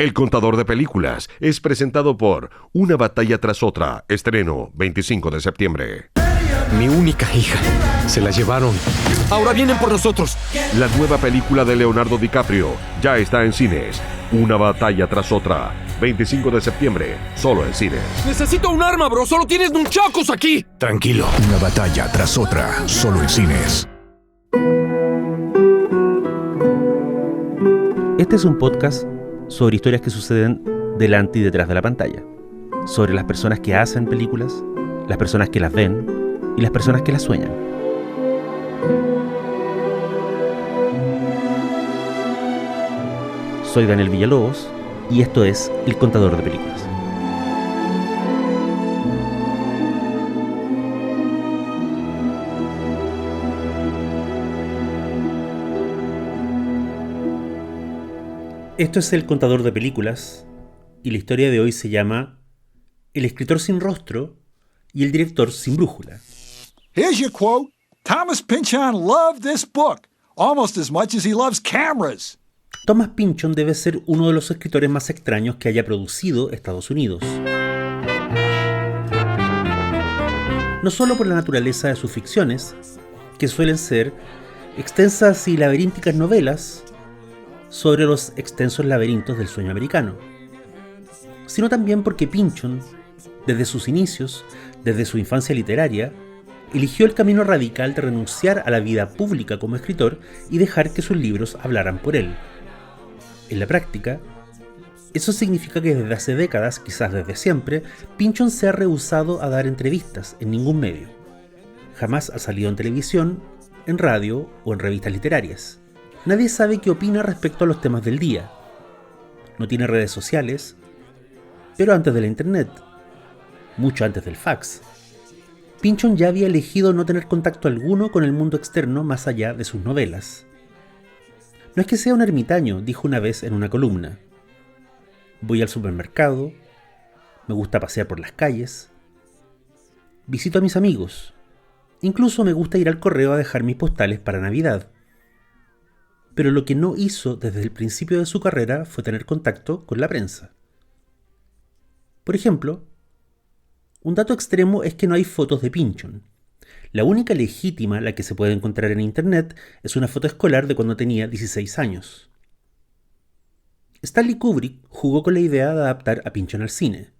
El Contador de Películas es presentado por Una batalla tras otra, estreno 25 de septiembre. Mi única hija. Se la llevaron. Ahora vienen por nosotros. La nueva película de Leonardo DiCaprio ya está en cines. Una batalla tras otra, 25 de septiembre, solo en cines. Necesito un arma, bro. Solo tienes nunchakus aquí. Tranquilo. Una batalla tras otra, solo en cines. Este es un podcast sobre historias que suceden delante y detrás de la pantalla, sobre las personas que hacen películas, las personas que las ven y las personas que las sueñan. Soy Daniel Villalobos y esto es El Contador de Películas. Esto es El Contador de Películas y la historia de hoy se llama El escritor sin rostro y el director sin brújula. Here's your quote. Thomas Pynchon loved this book almost as much as he loves cameras. Thomas Pynchon debe ser uno de los escritores más extraños que haya producido Estados Unidos. No solo por la naturaleza de sus ficciones, que suelen ser extensas y laberínticas novelas sobre los extensos laberintos del sueño americano, sino también porque Pynchon, desde sus inicios, desde su infancia literaria, eligió el camino radical de renunciar a la vida pública como escritor y dejar que sus libros hablaran por él. En la práctica, eso significa que desde hace décadas, quizás desde siempre, Pynchon se ha rehusado a dar entrevistas en ningún medio. Jamás ha salido en televisión, en radio o en revistas literarias. Nadie sabe qué opina respecto a los temas del día. No tiene redes sociales, pero antes de la internet, mucho antes del fax, Pynchon ya había elegido no tener contacto alguno con el mundo externo más allá de sus novelas. No es que sea un ermitaño, dijo una vez en una columna. Voy al supermercado, me gusta pasear por las calles, visito a mis amigos, incluso me gusta ir al correo a dejar mis postales para Navidad. Pero lo que no hizo desde el principio de su carrera fue tener contacto con la prensa. Por ejemplo, un dato extremo es que no hay fotos de Pynchon. La única legítima, la que se puede encontrar en internet, es una foto escolar de cuando tenía 16 años. Stanley Kubrick jugó con la idea de adaptar a Pynchon al cine.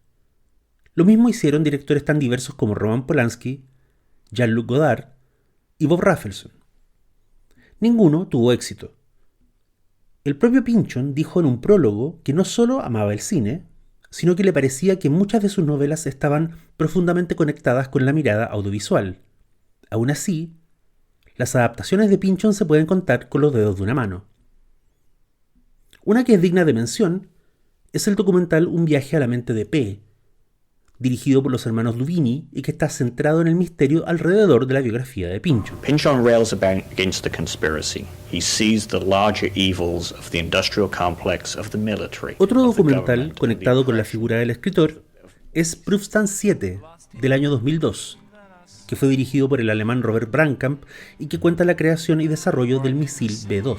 Lo mismo hicieron directores tan diversos como Roman Polanski, Jean-Luc Godard y Bob Rafelson. Ninguno tuvo éxito. El propio Pynchon dijo en un prólogo que no solo amaba el cine, sino que le parecía que muchas de sus novelas estaban profundamente conectadas con la mirada audiovisual. Aún así, las adaptaciones de Pynchon se pueden contar con los dedos de una mano. Una que es digna de mención es el documental Un viaje a la mente de P, dirigido por los hermanos Lubini y que está centrado en el misterio alrededor de la biografía de Pynchon. Pynchon rails against the conspiracy. He sees the larger evils of the industrial complex of the military. Otro documental conectado con la figura del escritor es Prüfstand 7, del año 2002, que fue dirigido por el alemán Robert Brankamp y que cuenta la creación y desarrollo del misil B-2.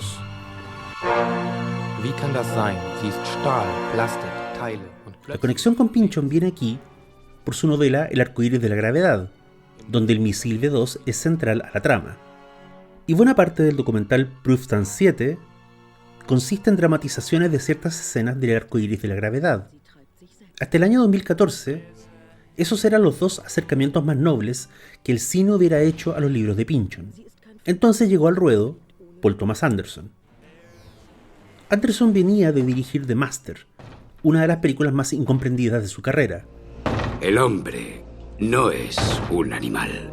La conexión con Pynchon viene aquí por su novela El arcoíris de la gravedad, donde el misil B-2 es central a la trama. Y buena parte del documental Prüfstand 7 consiste en dramatizaciones de ciertas escenas del arcoíris de la gravedad. Hasta el año 2014, esos eran los dos acercamientos más nobles que el cine hubiera hecho a los libros de Pynchon. Entonces llegó al ruedo Paul Thomas Anderson. Anderson venía de dirigir The Master, una de las películas más incomprendidas de su carrera. El hombre no es un animal.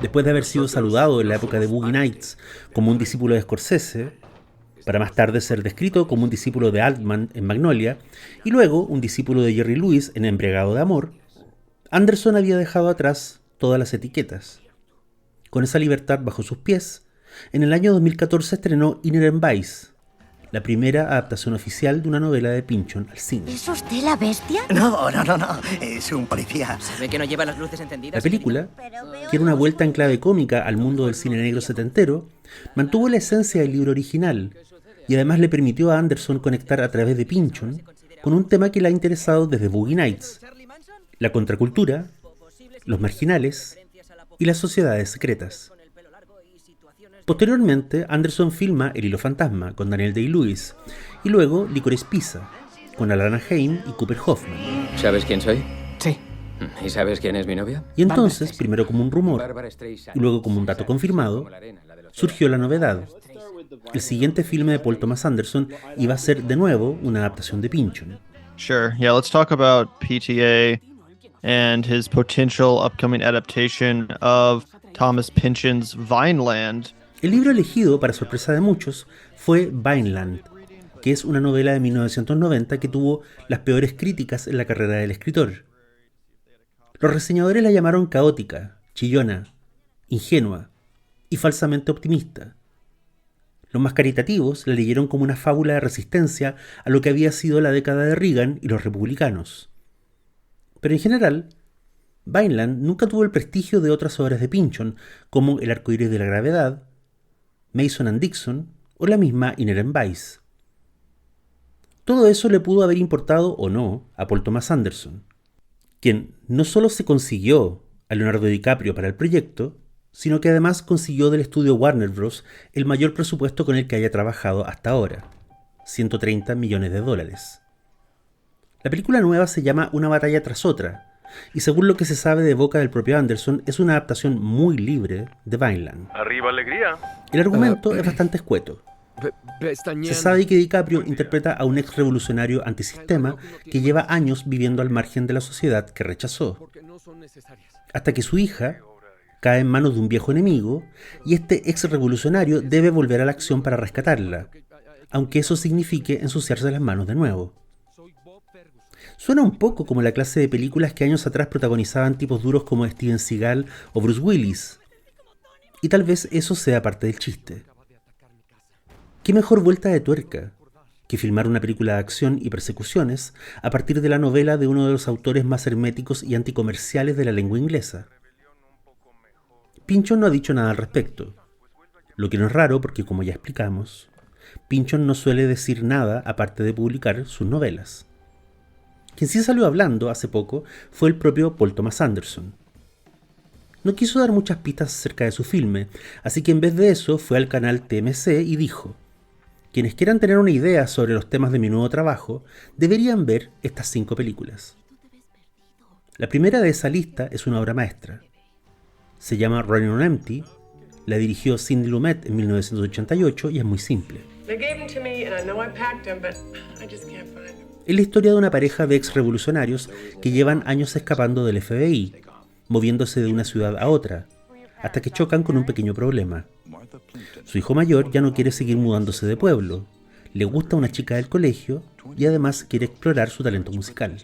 Después de haber sido saludado en la época de Boogie Nights como un discípulo de Scorsese, para más tarde ser descrito como un discípulo de Altman en Magnolia, y luego un discípulo de Jerry Lewis en Embriagado de Amor, Anderson había dejado atrás todas las etiquetas. Con esa libertad bajo sus pies, en el año 2014 estrenó Inherent Vice, la primera adaptación oficial de una novela de Pynchon al cine. ¿Es usted la bestia? No, es un policía. ¿Se ve que no lleva las luces encendidas? La película, que era una vuelta en clave cómica al mundo del cine negro setentero, mantuvo la esencia del libro original, y además le permitió a Anderson conectar a través de Pynchon con un tema que le ha interesado desde Boogie Nights: la contracultura, los marginales y las sociedades secretas. Posteriormente, Anderson filma El hilo fantasma con Daniel Day-Lewis y luego Licorice Pizza con Alana Haim y Cooper Hoffman. ¿Sabes quién soy? Sí. ¿Y sabes quién es mi novia? Y entonces, primero como un rumor y luego como un dato confirmado, surgió la novedad. El siguiente filme de Paul Thomas Anderson iba a ser de nuevo una adaptación de Pynchon. Sure. Yeah, let's talk about PTA and his potential upcoming adaptation of Thomas Pynchon's Vineland. El libro elegido, para sorpresa de muchos, fue Vineland, que es una novela de 1990 que tuvo las peores críticas en la carrera del escritor. Los reseñadores la llamaron caótica, chillona, ingenua y falsamente optimista. Los más caritativos la leyeron como una fábula de resistencia a lo que había sido la década de Reagan y los republicanos. Pero en general, Vineland nunca tuvo el prestigio de otras obras de Pynchon, como El arcoíris de la gravedad, Mason and Dixon o la misma Inherent Vice. Todo eso le pudo haber importado o no a Paul Thomas Anderson, quien no solo se consiguió a Leonardo DiCaprio para el proyecto, sino que además consiguió del estudio Warner Bros. El mayor presupuesto con el que haya trabajado hasta ahora, $130 millones. La película nueva se llama Una batalla tras otra, y según lo que se sabe de boca del propio Anderson, es una adaptación muy libre de Vineland. ¡Arriba alegría! El argumento es bastante escueto. Se sabe que DiCaprio interpreta a un ex revolucionario antisistema que lleva años viviendo al margen de la sociedad que rechazó, hasta que su hija cae en manos de un viejo enemigo y este ex revolucionario debe volver a la acción para rescatarla, aunque eso signifique ensuciarse las manos de nuevo. Suena un poco como la clase de películas que años atrás protagonizaban tipos duros como Steven Seagal o Bruce Willis, y tal vez eso sea parte del chiste. ¿Qué mejor vuelta de tuerca que filmar una película de acción y persecuciones a partir de la novela de uno de los autores más herméticos y anticomerciales de la lengua inglesa? Pynchon no ha dicho nada al respecto, lo que no es raro porque, como ya explicamos, Pynchon no suele decir nada aparte de publicar sus novelas. Quien sí salió hablando hace poco fue el propio Paul Thomas Anderson. No quiso dar muchas pistas acerca de su filme, así que en vez de eso fue al canal TMC y dijo: quienes quieran tener una idea sobre los temas de mi nuevo trabajo, deberían ver estas 5 películas. La primera de esa lista es una obra maestra. Se llama Running on Empty, la dirigió Sidney Lumet en 1988 y es muy simple. Es la historia de una pareja de ex revolucionarios que llevan años escapando del FBI, moviéndose de una ciudad a otra, hasta que chocan con un pequeño problema. Su hijo mayor ya no quiere seguir mudándose de pueblo, le gusta una chica del colegio y además quiere explorar su talento musical.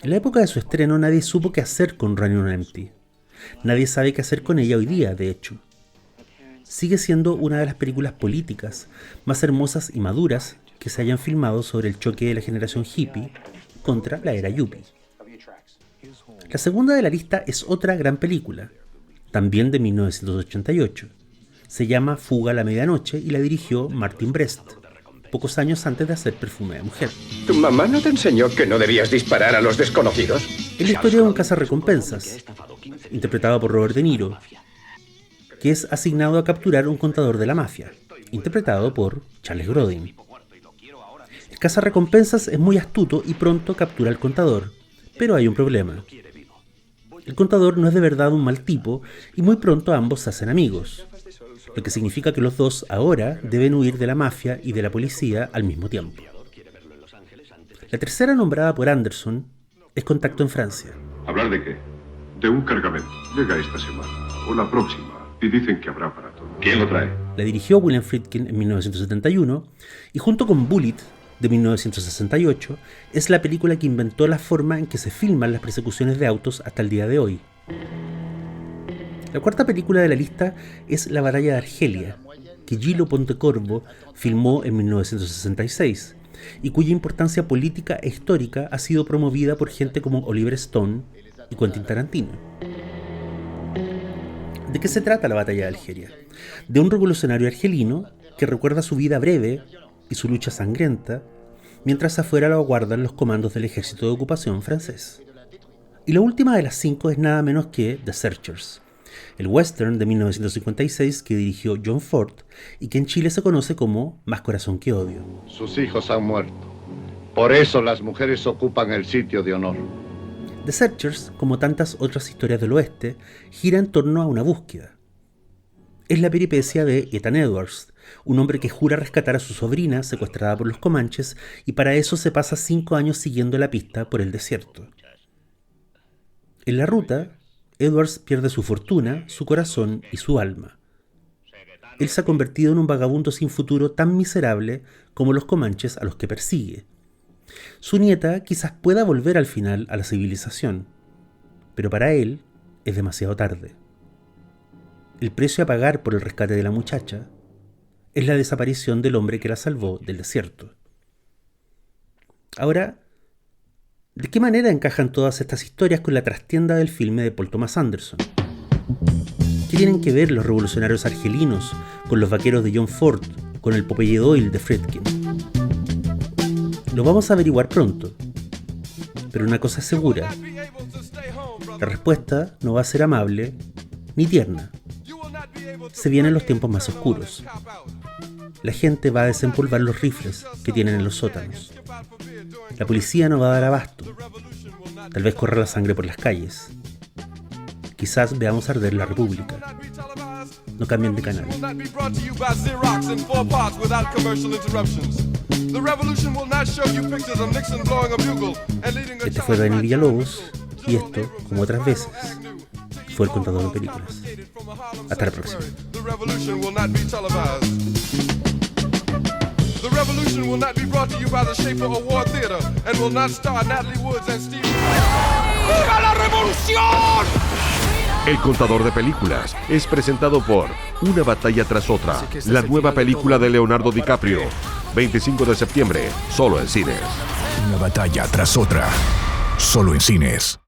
En la época de su estreno nadie supo qué hacer con Running on Empty. Nadie sabe qué hacer con ella hoy día, de hecho. Sigue siendo una de las películas políticas más hermosas y maduras que se hayan filmado sobre el choque de la generación hippie contra la era yuppie. La segunda de la lista es otra gran película, también de 1988. Se llama Fuga a la medianoche y la dirigió Martin Brest, pocos años antes de hacer Perfume de mujer. ¿Tu mamá no te enseñó que no debías disparar a los desconocidos? Es la historia de un cazarrecompensas, interpretado por Robert De Niro, que es asignado a capturar un contador de la mafia, interpretado por Charles Grodin. El cazarrecompensas es muy astuto y pronto captura al contador, pero hay un problema. El contador no es de verdad un mal tipo y muy pronto ambos se hacen amigos, lo que significa que los dos ahora deben huir de la mafia y de la policía al mismo tiempo. La tercera nombrada por Anderson es Contacto en Francia. ¿Hablar de qué? De un cargamento. Llega esta semana o la próxima y dicen que habrá para todo. ¿Quién lo trae? La dirigió William Friedkin en 1971 y junto con Bullitt de 1968 es la película que inventó la forma en que se filman las persecuciones de autos hasta el día de hoy. La cuarta película de la lista es La batalla de Argelia, que Gillo Pontecorvo filmó en 1966 y cuya importancia política e histórica ha sido promovida por gente como Oliver Stone y Quentin Tarantino. ¿De qué se trata La batalla de Argelia? De un revolucionario argelino que recuerda su vida breve y su lucha sangrienta, mientras afuera lo aguardan los comandos del ejército de ocupación francés. Y la última de las 5 es nada menos que The Searchers, el western de 1956 que dirigió John Ford y que en Chile se conoce como Más corazón que odio. Sus hijos han muerto. Por eso las mujeres ocupan el sitio de honor. The Searchers, como tantas otras historias del oeste, gira en torno a una búsqueda. Es la peripecia de Ethan Edwards, un hombre que jura rescatar a su sobrina secuestrada por los comanches y para eso se pasa 5 años siguiendo la pista por el desierto. En la ruta, Edwards pierde su fortuna, su corazón y su alma. Él se ha convertido en un vagabundo sin futuro tan miserable como los comanches a los que persigue. Su nieta quizás pueda volver al final a la civilización, pero para él es demasiado tarde. El precio a pagar por el rescate de la muchacha es la desaparición del hombre que la salvó del desierto. Ahora, ¿de qué manera encajan todas estas historias con la trastienda del filme de Paul Thomas Anderson? ¿Qué tienen que ver los revolucionarios argelinos con los vaqueros de John Ford, con el Popeye Doyle de Friedkin? Lo vamos a averiguar pronto, pero una cosa es segura: la respuesta no va a ser amable ni tierna. Se vienen los tiempos más oscuros. La gente va a desempolvar los rifles que tienen en los sótanos. La policía no va a dar abasto. Tal vez corra la sangre por las calles. Quizás veamos arder la República. No cambien de canal. Este fue Daniel Villalobos y esto, como otras veces, fue El Contador de Películas. Hasta la próxima. The revolution will not be brought to you by the Schaefer Award Theater and will not star Natalie Woods and Steve. ¡Viva la revolución! El Contador de Películas es presentado por Una batalla tras otra, la nueva película de Leonardo DiCaprio. 25 de septiembre, solo en cines. Una batalla tras otra, solo en cines.